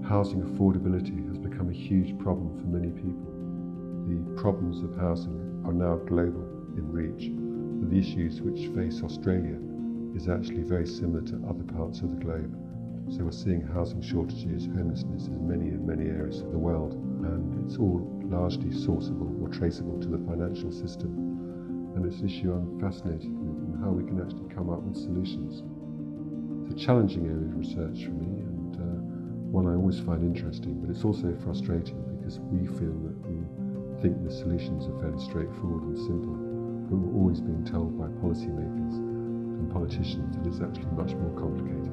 Housing affordability has become a huge problem for many people. The problems of housing are now global in reach. The issues which face Australia is actually very similar to other parts of the globe. So we're seeing housing shortages, homelessness in many areas of the world, and it's all largely sourceable or traceable to the financial system. And it's an issue I'm fascinated with, and how we can actually come up with solutions. It's a challenging area of research for me, and one I always find interesting, but it's also frustrating because we feel that we think the solutions are fairly straightforward and simple, but we're always being told by policymakers and politicians that it's actually much more complicated.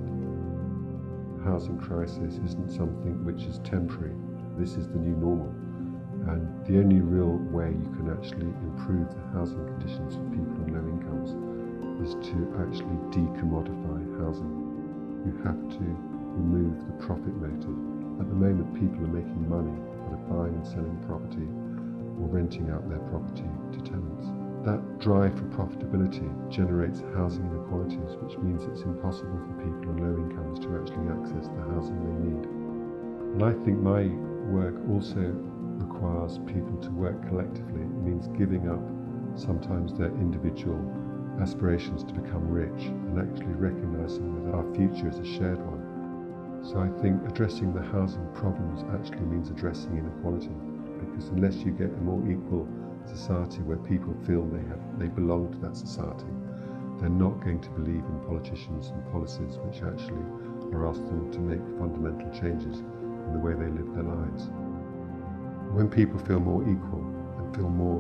The housing crisis isn't something which is temporary. This is the new normal, and the only real way you can actually improve the housing conditions for people on low incomes is to actually decommodify housing. You have to remove the profit motive. At the moment, people are making money out of buying and selling property or renting out their property to tenants. That drive for profitability generates housing inequalities, which means it's impossible for people on low incomes to actually access the housing they need. And I think my work also requires people to work collectively. It means giving up sometimes their individual aspirations to become rich and actually recognizing that our future is a shared one. So I think addressing the housing problems actually means addressing inequality, because unless you get a more equal society where people feel they belong to that society, they're not going to believe in politicians and policies which actually are asking them to make fundamental changes in the way they live their lives. When people feel more equal and feel more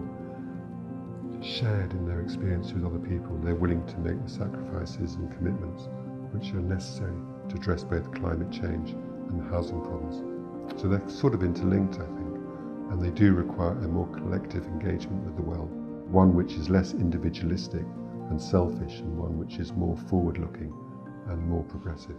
shared in their experience with other people, they're willing to make the sacrifices and commitments which are necessary to address both climate change and the housing problems. So they're sort of interlinked, I think, and they do require a more collective engagement with the world, one which is less individualistic and selfish, and one which is more forward-looking and more progressive.